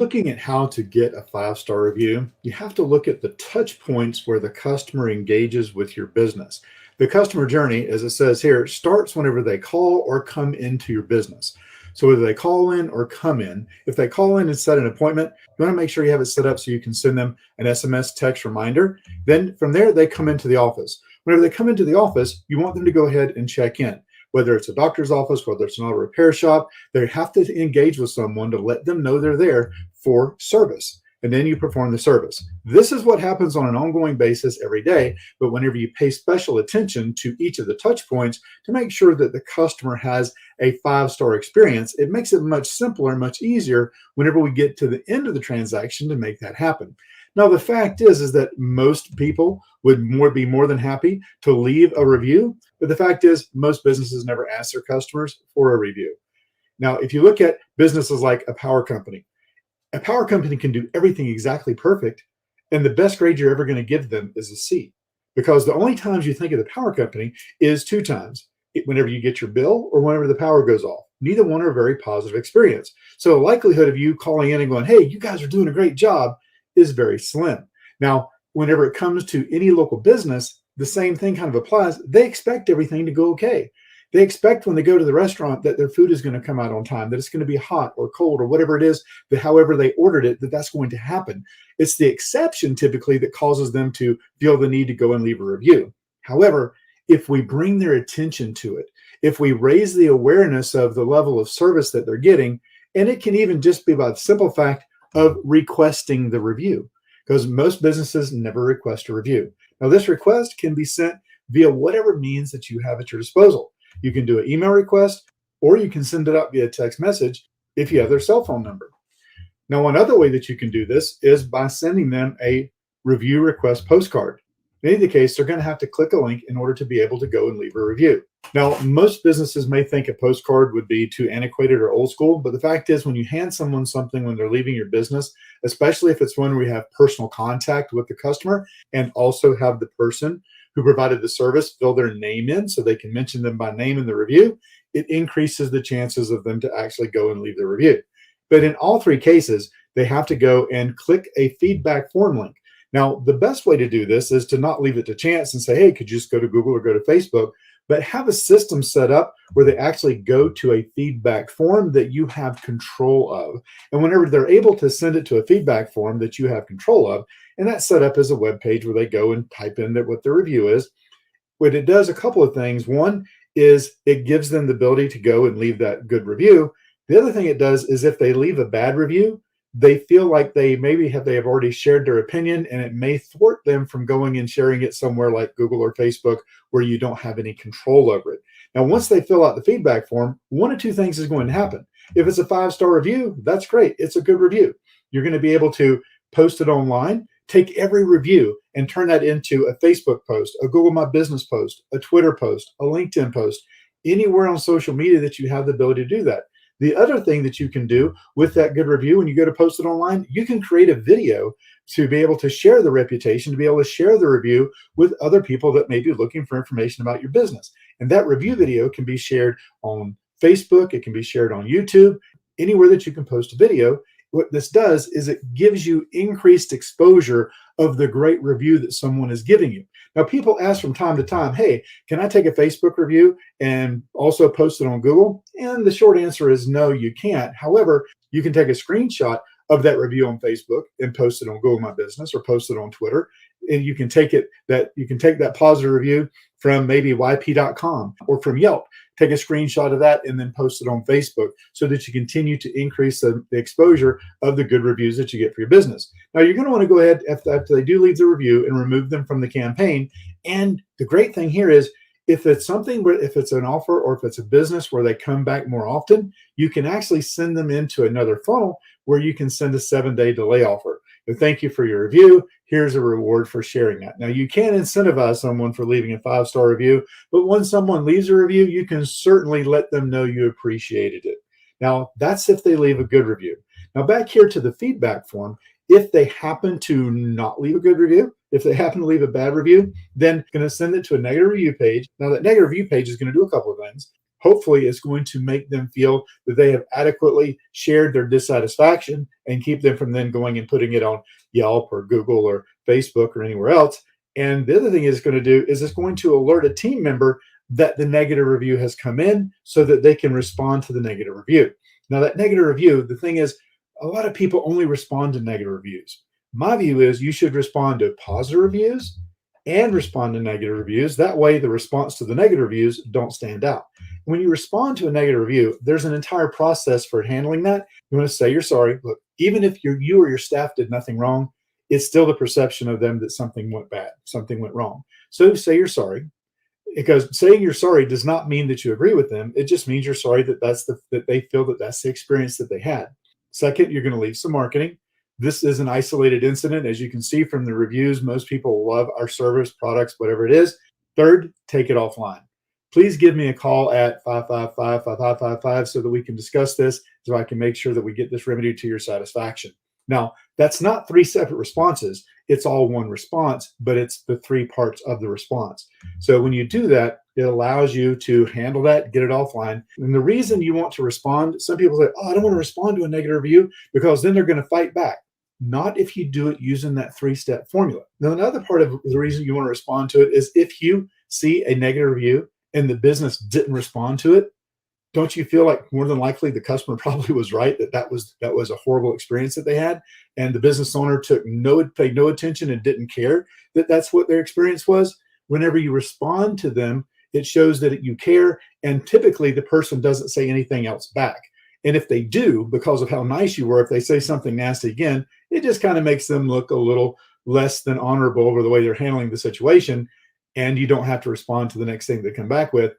Looking at how to get a 5-star review, you have to look at the touch points where the customer engages with your business. The customer journey, as it says here, starts whenever they call or come into your business. So whether they call in or come in, if they call in and set an appointment, you want to make sure you have it set up so you can send them an SMS text reminder. Then from there, they come into the office. Whenever they come into the office, you want them to go ahead and check in. Whether it's a doctor's office, whether it's an auto repair shop, they have to engage with someone to let them know they're there for service. And then you perform the service. This is what happens on an ongoing basis every day. But whenever you pay special attention to each of the touch points to make sure that the customer has a 5-star experience, it makes it much simpler, much easier whenever we get to the end of the transaction to make that happen. Now, the fact is that most people would be more than happy to leave a review. But the fact is, most businesses never ask their customers for a review. Now, if you look at businesses like a power company can do everything exactly perfect, and the best grade you're ever going to give them is a C. Because the only times you think of the power company is 2 times, whenever you get your bill or whenever the power goes off. Neither one are a very positive experience. So the likelihood of you calling in and going, hey, you guys are doing a great job, is very slim. Now, whenever it comes to any local business, the same thing kind of applies. They expect everything to go okay. They expect when they go to the restaurant that their food is going to come out on time, that it's going to be hot or cold or whatever it is, that however they ordered it, that's going to happen. It's the exception typically that causes them to feel the need to go and leave a review. However, if we bring their attention to it, if we raise the awareness of the level of service that they're getting, and it can even just be by the simple fact of requesting the review, because most businesses never request a review. Now, this request can be sent via whatever means that you have at your disposal. You can do an email request, or you can send it out via text message if you have their cell phone number. Now, one other way that you can do this is by sending them a review request postcard. In any case, they're going to have to click a link in order to be able to go and leave a review. Now, most businesses may think a postcard would be too antiquated or old school, but the fact is when you hand someone something when they're leaving your business, especially if it's one where you have personal contact with the customer and also have the person who provided the service fill their name in so they can mention them by name in the review, it increases the chances of them to actually go and leave the review. But in all 3 cases, they have to go and click a feedback form link. Now, the best way to do this is to not leave it to chance and say, hey, could you just go to Google or go to Facebook, but have a system set up where they actually go to a feedback form that you have control of. And whenever they're able to send it to a feedback form that you have control of, and that's set up as a web page where they go and type in what their review is, what it does a couple of things. One is it gives them the ability to go and leave that good review. The other thing it does is if they leave a bad review, they feel like they have already shared their opinion, and it may thwart them from going and sharing it somewhere like Google or Facebook where you don't have any control over it. Now, once they fill out the feedback form, 1 of 2 things is going to happen. If it's a 5-star review, that's great. It's a good review. You're going to be able to post it online, take every review and turn that into a Facebook post, a Google My Business post, a Twitter post, a LinkedIn post, anywhere on social media that you have the ability to do that. The other thing that you can do with that good review, when you go to post it online, you can create a video to be able to share the reputation, to be able to share the review with other people that may be looking for information about your business. And that review video can be shared on Facebook. It can be shared on YouTube, anywhere that you can post a video. What this does is it gives you increased exposure of the great review that someone is giving you. Now, people ask from time to time, hey, can I take a Facebook review and also post it on Google? And the short answer is no, you can't. However, you can take a screenshot of that review on Facebook and post it on Google My Business or post it on Twitter. And you can take that positive review from maybe YP.com or from Yelp, take a screenshot of that and then post it on Facebook so that you continue to increase the exposure of the good reviews that you get for your business. Now, you're going to want to go ahead after they do leave the review and remove them from the campaign. And the great thing here is if it's an offer or if it's a business where they come back more often, you can actually send them into another funnel where you can send a 7-day delay offer. And thank you for your review. Here's a reward for sharing that. Now, you can't incentivize someone for leaving a 5-star review, but when someone leaves a review, you can certainly let them know you appreciated it. Now, that's if they leave a good review. Now, back here to the feedback form, if they happen to not leave a good review, if they happen to leave a bad review, then going to send it to a negative review page. Now, that negative review page is going to do a couple of things. hopefully it's going to make them feel that they have adequately shared their dissatisfaction and keep them from then going and putting it on Yelp or Google or Facebook or anywhere else. And the other thing it's going to do is it's going to alert a team member that the negative review has come in so that they can respond to the negative review. Now, that negative review, the thing is, a lot of people only respond to negative reviews. My view is you should respond to positive reviews and respond to negative reviews. That way, the response to the negative reviews don't stand out. When you respond to a negative review, there's an entire process for handling that. You want to say you're sorry. Look, even if you or your staff did nothing wrong, it's still the perception of them that something went bad, something went wrong. So say you're sorry, because saying you're sorry does not mean that you agree with them. It just means you're sorry that that they feel that that's the experience that they had. Second, you're going to leave some marketing. This is an isolated incident. As you can see from the reviews, most people love our service, products, whatever it is. Third, take it offline. Please give me a call at 555-5555 so that we can discuss this, so I can make sure that we get this remedy to your satisfaction. Now, that's not three separate responses. It's all one response, but it's the three parts of the response. So when you do that, it allows you to handle that, get it offline. And the reason you want to respond, some people say, oh, I don't want to respond to a negative review because then they're going to fight back. Not if you do it using that three-step formula. Now, another part of the reason you want to respond to it is if you see a negative review and the business didn't respond to it, don't you feel like more than likely the customer probably was right, that was a horrible experience that they had, and the business owner paid no attention and didn't care that that's what their experience was? Whenever you respond to them, it shows that you care, and typically the person doesn't say anything else back. And if they do, because of how nice you were, if they say something nasty again, it just kind of makes them look a little less than honorable over the way they're handling the situation, and you don't have to respond to the next thing they come back with.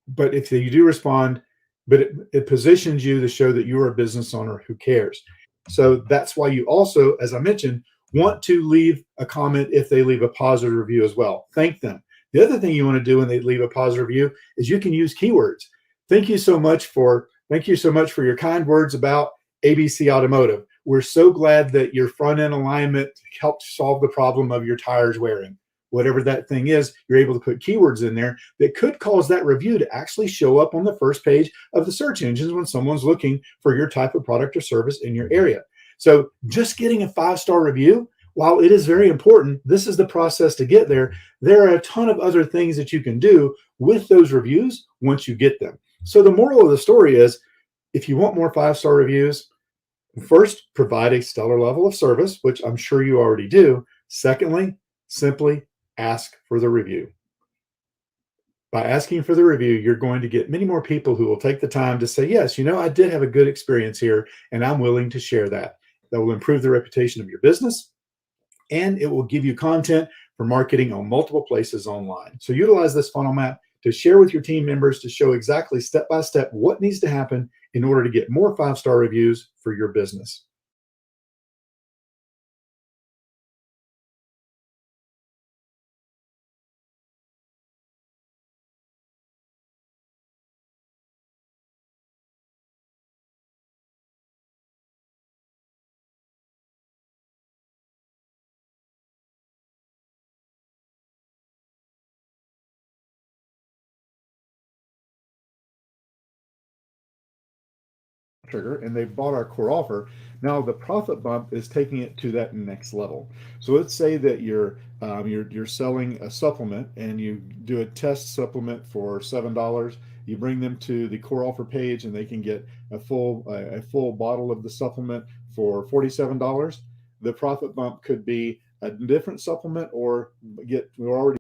But if you do respond, but it positions you to show that you're a business owner who cares. So that's why you also, as I mentioned, want to leave a comment if they leave a positive review as well. Thank them. The other thing you want to do when they leave a positive review is you can use keywords. Thank you so much for your kind words about ABC Automotive. We're so glad that your front end alignment helped solve the problem of your tires wearing. Whatever that thing is, you're able to put keywords in there that could cause that review to actually show up on the first page of the search engines when someone's looking for your type of product or service in your area. So just getting a 5-star review, while it is very important, this is the process to get there. There are a ton of other things that you can do with those reviews once you get them. So the moral of the story is, if you want more 5-star reviews, first, provide a stellar level of service, which I'm sure you already do. Secondly, simply ask for the review. By asking for the review, you're going to get many more people who will take the time to say, yes, I did have a good experience here, and I'm willing to share that. That will improve the reputation of your business, and it will give you content for marketing on multiple places online. So utilize this funnel map to share with your team members to show exactly step-by-step what needs to happen in order to get more 5-star reviews for your business. Trigger, and they bought our core offer. Now the profit bump is taking it to that next level. So let's say that you're selling a supplement and you do a test supplement for $7. You bring them to the core offer page and they can get a full bottle of the supplement for $47. The profit bump could be a different supplement, or we're already